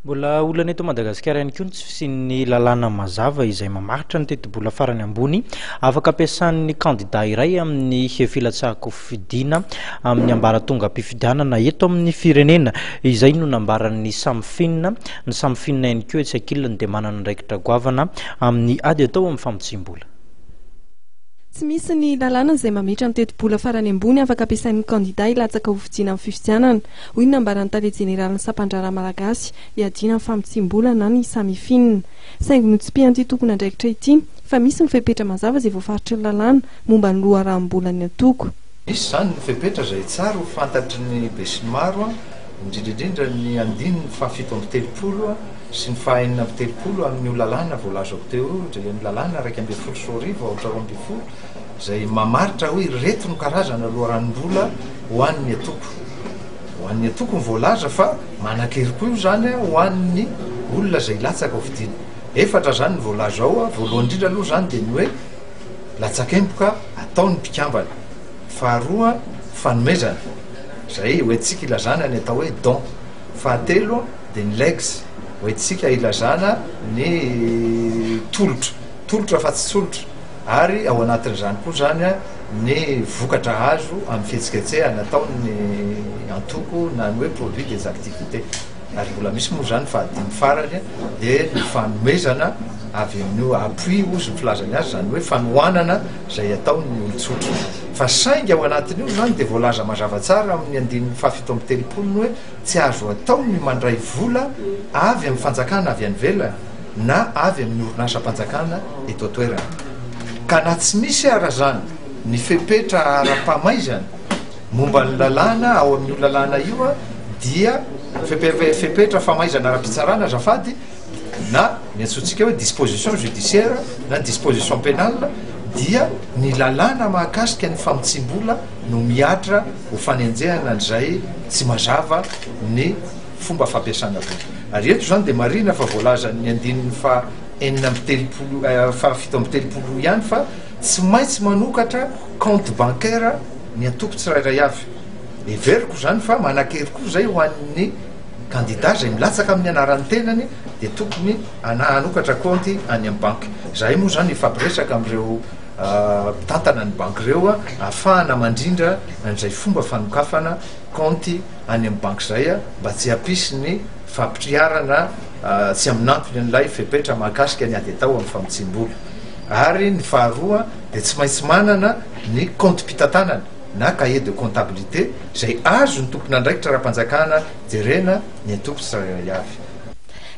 Mbola olana eto Madagasikara ihany koa ny tsy fisian'ny lalàna mazava izay mamaritra ny teti-bola farany ambony afaka ampiasan'ny candidat iray amin'ny filatsahako fidiana amin'ny ambaratonga ampifidianana eto amin'ny firenena. Izay no nambaran'ny Samfinina. Ny Samfinina ihany koa tsy ankilany dia manana andraikitra goavana amin'ny ady atao amin'ny famotsim-bola. Tsy misy ny lalàna izay mamitra amin'ny teti-bola farany ambony afaka ampiasain'ny candidat hilatsaka ho fidiana amin'ny fifidianana. Hoy ny nambaran'ny tale jeneraly ny Sapandrara Malagasy hiadiana amin'ny famotsim-bola na ny Samifinina. Saingy notsipihan'ity tokony andraikitra ity fa misy ny fepetra mazava izay voafaritry ny lalàna momba ny loharanom-bola ny atoko. Misy zany ny fepetra izay tsara ho fantatry ny be sy ny maro, indrindrindrindra ny andininy fahafito amby telopolo sy ny fahaenina amby telopolo amin'io lalàna voalazako teo dia ny lalàna 2.1 sy 4.2 izay mamaritra hoe reto no karazana loharanom-bola ho an'ny atoko. Ho an'ny atoko ny voalaza fa manan-kery koa io zany ho an'ny olona izay latsaka ho fidiana. Efatra zany ny voalaza ao, voalohany indrindra aloha zany dia ny hoe latsak'empoka ataon'ny mpikambana. Faharoa fanomezana, izay hoentsika ilazana ny atao hoe don. Fahatelo dia ny legs, hoentsika ilazana ny tolotra fa tsy tsolotra, ary ao anatin'izany koa zany ny vokatra azo amin'ny fihetsiketsehana ataon'ny antoko na ny hoe produit des activités. Ary mbola misy moa zany fahadimy farany dia ny fanomezana avy amin'io appui ozy ny filazany azy, zany hoe fanohanana izay ataon'ny olon-tsotra. Fa saingy ao anatin'io zany dia voalaza mazava tsara amin'ny andininy fahafito amby telopolo hoe tsy azo atao ny mandray vola avy amin'ny fanjakana avy any ivelany na avy amin'ny orinasa-panjakana eto an-toerana. Ka na tsy misy ara zany ny fepetra ara-pamaizana momba ny lalàna ao amin'io lalàna io dia fepetra famaizana ara-pitsarana azafady na ny antsointsika hoe disposition judiciaire na disposition pénale, dia ny lalàna mahakasika ny famotsim-bola no miatra ho fanenjehana an'izay tsy mazava ny fomba fampiasana vola. Ary eto zany dia marina fa voalaza ny andininy fahafito amby telopolo ihany fa tsy maintsy manokatra compte bancaire ny atoko tsirairay avy. Everiko zany fa manan-kery koa zay ho an'ny candidat izay milatsaka amin'ny anaran'ny tenany dia tokony hanokatra compte any amin'ny banky. Zahay moa zany ifampiresaka amin'ireo mpitantana ny banky ireo ahafahana mandrindra an'izay fomba fanokafana compte any amin'ny banky izay mba tsy hampisy ny fampitriarana tsy amin'antony an'ilay fepetra mahakasika ny ady atao amin'ny famotsim-bola. Ary ny faharoa dia tsy maintsy manana ny compte mpitantanana na cahier de comptabilité izay azo ny tompony andraikitra raha-mpanjakana jerena ny atoko tsirairay avy.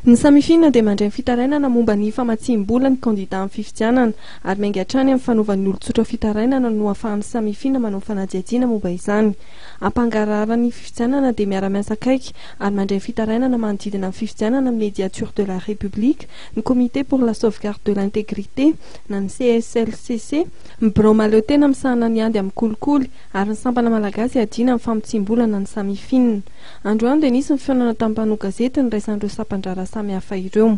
Ny Samifinina dia mandray ny fitarainana momba ny famatsim-bola ny candidat amin'ny fifidianana ary mainga hatrany amin'ny fanaovan'ny olon-tsotra fitarainana no ahafahan'ny Samifinina manao fanadihadiana momba izany. Ampangarahara'ny fifidianana dia miara-miasa akaiky ary mandray ny fitarainana manodidina amin'ny fifidianana médiature de la République, ny comité pour la sauvegarde de l'intégrité na ny CSLCC, ny bureau mahaleotena misahana ny ady amin'ny kolikoly ary ny sampana malagasy adiana amin'ny famotsim-bola na ny Samifinina. Androany dia nisy ny fionana tamin'ny mpanao gazety ny raisan'ireo Sapandrara samy hafa ireo.